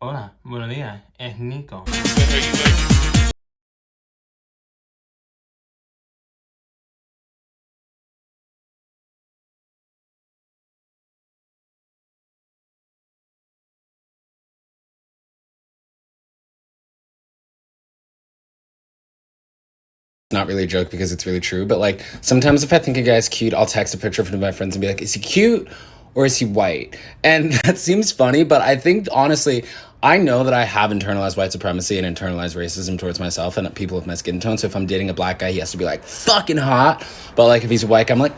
Hola, buenos días, es Nico. Not really a joke because it's really true, but like sometimes if I think a guy's cute, I'll text a picture of him to my friends and be like, is he cute or is he white? And that seems funny, but I think honestly, I know that I have internalized white supremacy and internalized racism towards myself and people with my skin tone. So if I'm dating a black guy, he has to be like fucking hot. But like if he's a white guy, I'm like,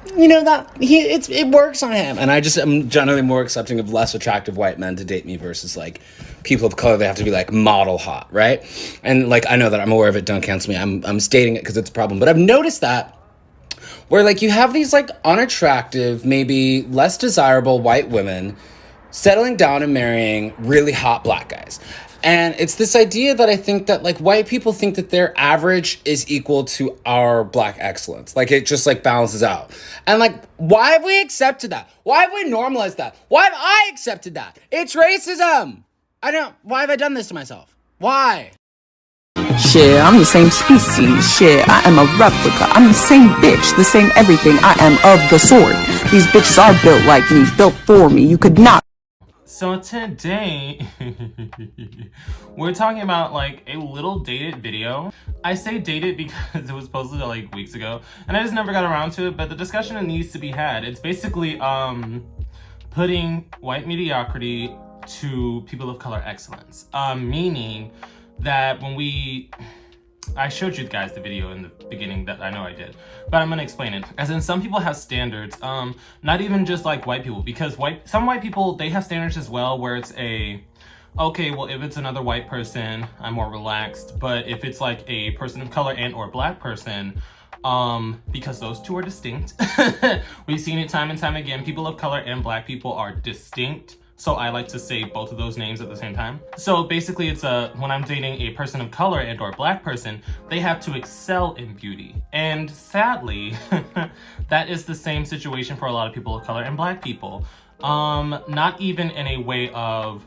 that it works on him. And I just am generally more accepting of less attractive white men to date me versus like people of color. They have to be like model hot, right? And like I know that I'm aware of it. Don't cancel me. I'm stating it because it's a problem. But I've noticed that where like you have these like unattractive, maybe less desirable white women settling down and marrying really hot black guys. And it's this idea that I think that like white people think that their average is equal to our black excellence. Like it just like balances out. And like, why have we accepted that? Why have we normalized that? Why have I accepted that? It's racism. Why have I done this to myself? Why? Shit, I'm the same species. Shit, I am a replica. I'm the same bitch, the same everything. I am of the sort. These bitches are built like me, built for me. You could not. So today, we're talking about like a little dated video. I say dated because it was posted like weeks ago and I just never got around to it, but the discussion needs to be had. It's basically putting white mediocrity to people of color excellence. Meaning that when I showed you guys the video in the beginning that I know I did, but I'm gonna explain it. As in, some people have standards, not even just like white people, because some white people, they have standards as well, where it's okay, well, if it's another white person, I'm more relaxed, but if it's like a person of color and or black person, because those two are distinct, we've seen it time and time again, people of color and black people are distinct. So I like to say both of those names at the same time. So basically it's when I'm dating a person of color and or black person, they have to excel in beauty. And sadly, that is the same situation for a lot of people of color and black people. Not even in a way of,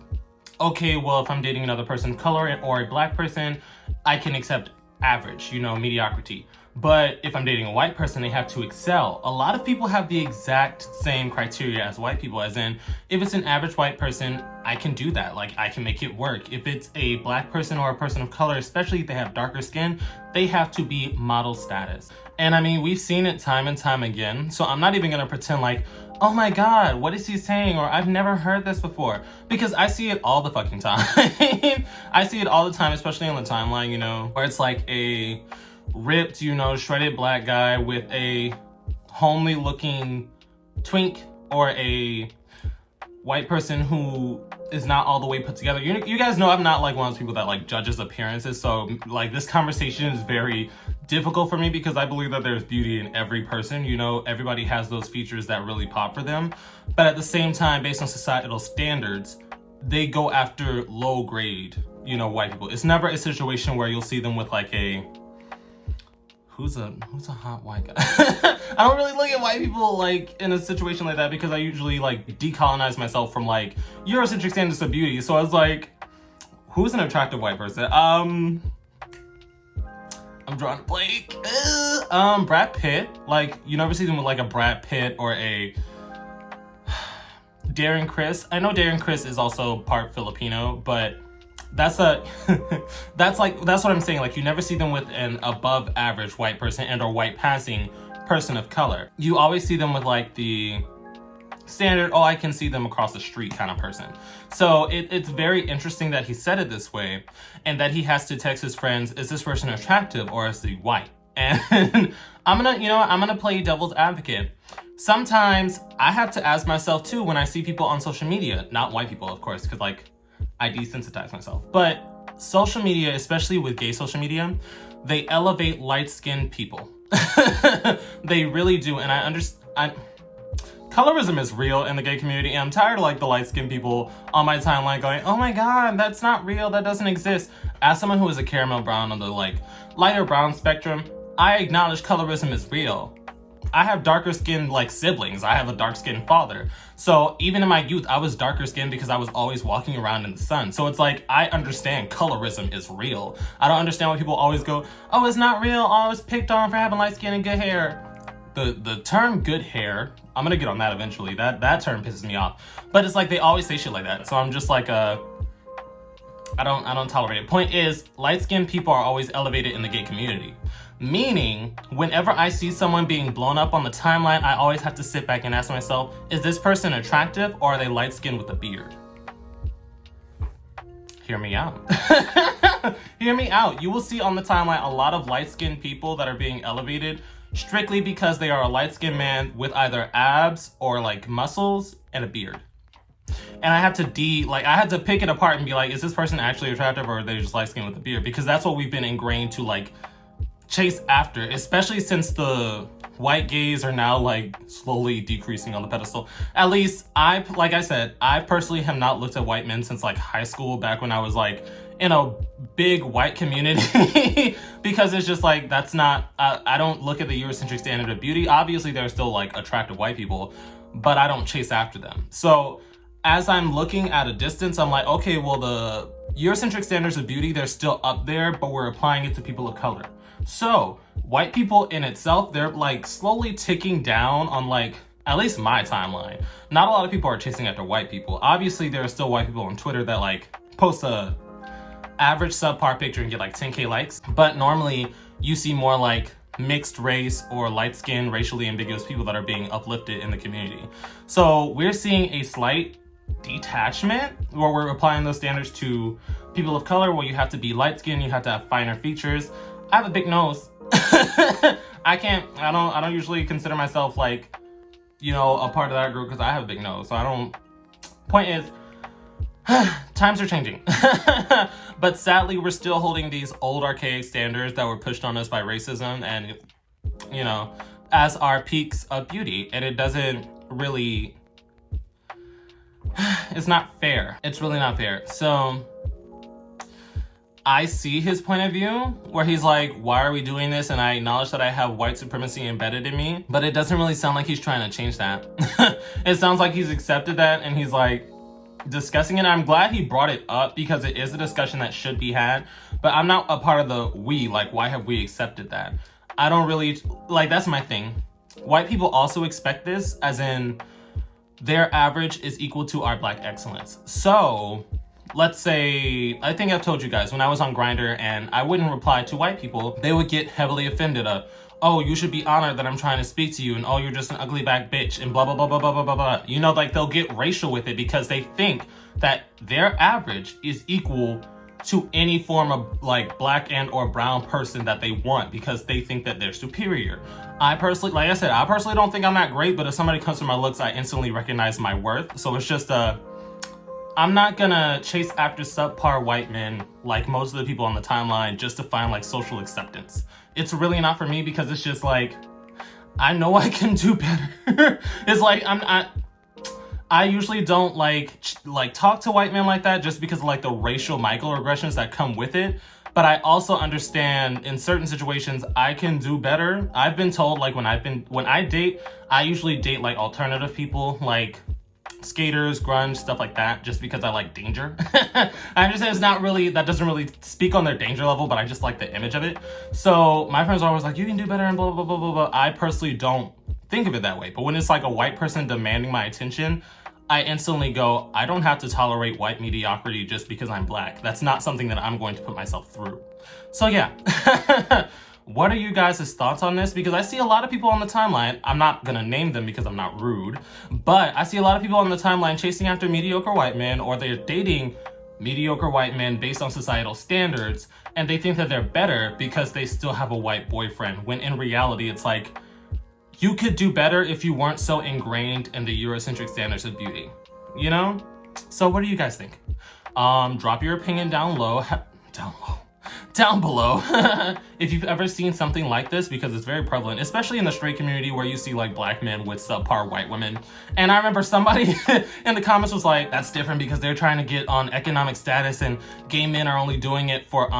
okay, well, if I'm dating another person of color or a black person, I can accept average, mediocrity. But if I'm dating a white person, they have to excel. A lot of people have the exact same criteria as white people, as in, if it's an average white person, I can do that. Like, I can make it work. If it's a black person or a person of color, especially if they have darker skin, they have to be model status. And I mean, we've seen it time and time again. So I'm not even gonna pretend like, oh my God, what is he saying? Or I've never heard this before. Because I see it all the fucking time. I see it all the time, especially on the timeline, where it's like a ripped, shredded black guy with a homely looking twink, or a white person who is not all the way put together. You guys know I'm not like one of those people that like judges appearances, so like this conversation is very difficult for me because I believe that there's beauty in every person. Everybody has those features that really pop for them, but at the same time, based on societal standards, they go after low grade, white people. It's never a situation where you'll see them with like a who's a hot white guy. I don't really look at white people like in a situation like that because I usually like decolonize myself from like Eurocentric standards of beauty. So I was like, who's an attractive white person? I'm drawing a blank. Brad Pitt. Like, you never see them with like a Brad Pitt or a Darren Criss. I know Darren Criss is also part Filipino, but that's what I'm saying. Like, you never see them with an above average white person and or white passing person of color. You always see them with like the standard, I can see them across the street kind of person. So it's very interesting that he said it this way, and that he has to text his friends, is this person attractive or is he white? And I'm gonna play devil's advocate. Sometimes I have to ask myself too when I see people on social media, not white people, of course, because like I desensitize myself, but social media, especially with gay social media, they elevate light-skinned people. They really do. And I understand, colorism is real in the gay community, and I'm tired of like the light-skinned people on my timeline going, oh my God, that's not real, that doesn't exist. As someone who is a caramel brown on the like lighter brown spectrum, I acknowledge colorism is real. I have darker skinned like siblings. I have a dark skinned father. So even in my youth, I was darker skinned because I was always walking around in the sun. So it's like, I understand colorism is real. I don't understand why people always go, oh, it's not real. Oh, I was picked on for having light skin and good hair. The term good hair, I'm gonna get on that eventually. That term pisses me off. But it's like, they always say shit like that. So I'm just like, I don't tolerate it. Point is, light-skinned people are always elevated in the gay community. Meaning, whenever I see someone being blown up on the timeline, I always have to sit back and ask myself, is this person attractive or are they light-skinned with a beard? Hear me out. Hear me out. You will see on the timeline a lot of light-skinned people that are being elevated strictly because they are a light-skinned man with either abs or like muscles and a beard. And I had to pick it apart and be like, is this person actually attractive or are they just light-skinned with a beard? Because that's what we've been ingrained to like chase after, especially since the white gays are now like slowly decreasing on the pedestal. At least like I said, I personally have not looked at white men since like high school, back when I was like in a big white community, because it's just like, that's not, I don't look at the Eurocentric standard of beauty. Obviously there are still like attractive white people, but I don't chase after them. So as I'm looking at a distance, I'm like, okay, well, the Eurocentric standards of beauty, they're still up there, but we're applying it to people of color. So white people in itself, they're like slowly ticking down on like, at least my timeline. Not a lot of people are chasing after white people. Obviously there are still white people on Twitter that like post a average subpar picture and get like 10K likes. But normally you see more like mixed race or light-skinned, racially ambiguous people that are being uplifted in the community. So we're seeing a slight detachment where we're applying those standards to people of color, where you have to be light-skinned, you have to have finer features. I have a big nose. I don't usually consider myself like, you know, a part of that group because I have a big nose. So point is, times are changing. But sadly, we're still holding these old archaic standards that were pushed on us by racism and, you know, as our peaks of beauty. And it doesn't really, it's not fair. It's really not fair. So I see his point of view where he's like, why are we doing this? And I acknowledge that I have white supremacy embedded in me, but it doesn't really sound like he's trying to change that. It sounds like he's accepted that and he's like discussing it. I'm glad he brought it up because it is a discussion that should be had, but I'm not a part of the we, like, why have we accepted that? I don't really, like, that's my thing. White people also expect this, as in their average is equal to our black excellence. So let's say, I think I've told you guys, when I was on Grindr and I wouldn't reply to white people, they would get heavily offended of, oh, you should be honored that I'm trying to speak to you, and oh, you're just an ugly back bitch, and blah, blah, blah, blah, blah, blah, blah, blah. You know, like, they'll get racial with it because they think that their average is equal to any form of like black and or brown person that they want because they think that they're superior. I personally, like I said, I personally don't think I'm that great, but if somebody comes to my looks, I instantly recognize my worth. So it's just I'm not gonna chase after subpar white men like most of the people on the timeline just to find like social acceptance. It's really not for me because it's just like, I know I can do better. It's like, I usually don't like talk to white men like that just because of like the racial microaggressions that come with it. But I also understand in certain situations I can do better. I've been told, like, when I date, I usually date like alternative people, like skaters, grunge, stuff like that, just because I like danger. I understand that doesn't really speak on their danger level, but I just like the image of it. So my friends are always like, you can do better and blah, blah, blah, blah, blah. I personally don't think of it that way. But when it's like a white person demanding my attention, I instantly go, I don't have to tolerate white mediocrity just because I'm black. That's not something that I'm going to put myself through. So yeah. What are you guys' thoughts on this? Because I see a lot of people on the timeline, I'm not gonna name them because I'm not rude, but I see a lot of people on the timeline chasing after mediocre white men, or they're dating mediocre white men based on societal standards, and they think that they're better because they still have a white boyfriend, when in reality it's like, you could do better if you weren't so ingrained in the Eurocentric standards of beauty, you know? So what do you guys think? Drop your opinion down below if you've ever seen something like this, because it's very prevalent, especially in the straight community where you see like black men with subpar white women. And I remember somebody in the comments was like, that's different because they're trying to get on economic status and gay men are only doing it for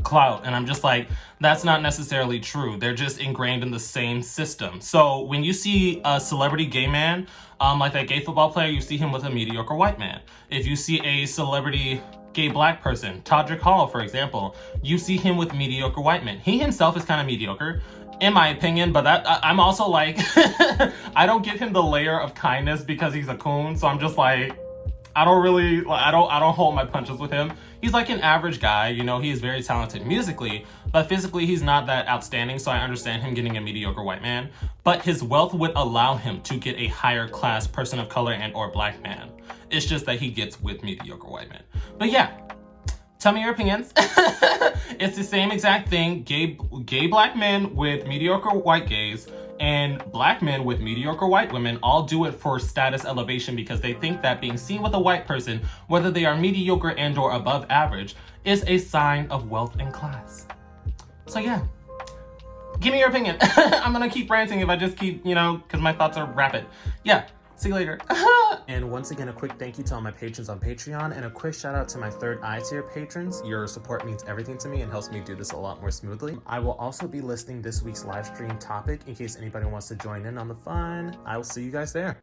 clout. And I'm just like, that's not necessarily true. They're just ingrained in the same system. So when you see a celebrity gay man, like that gay football player, you see him with a mediocre white man. If you see a celebrity gay black person, Todrick Hall, for example, you see him with mediocre white men. He himself is kind of mediocre, in my opinion, but I'm also like, I don't give him the layer of kindness because he's a coon, so I'm just like, I don't hold my punches with him. He's like an average guy, you know, he is very talented musically, but physically he's not that outstanding, so I understand him getting a mediocre white man. But his wealth would allow him to get a higher class person of color and or black man. It's just that he gets with mediocre white men. But yeah, tell me your opinions. It's the same exact thing. Gay black men with mediocre white gays and black men with mediocre white women all do it for status elevation because they think that being seen with a white person, whether they are mediocre and or above average, is a sign of wealth and class. So yeah, give me your opinion. I'm gonna keep ranting if I just keep, you know, because my thoughts are rapid. Yeah, see you later. And once again, a quick thank you to all my patrons on Patreon and a quick shout out to my third eye tier patrons. Your support means everything to me and helps me do this a lot more smoothly. I will also be listing this week's live stream topic in case anybody wants to join in on the fun. I will see you guys there.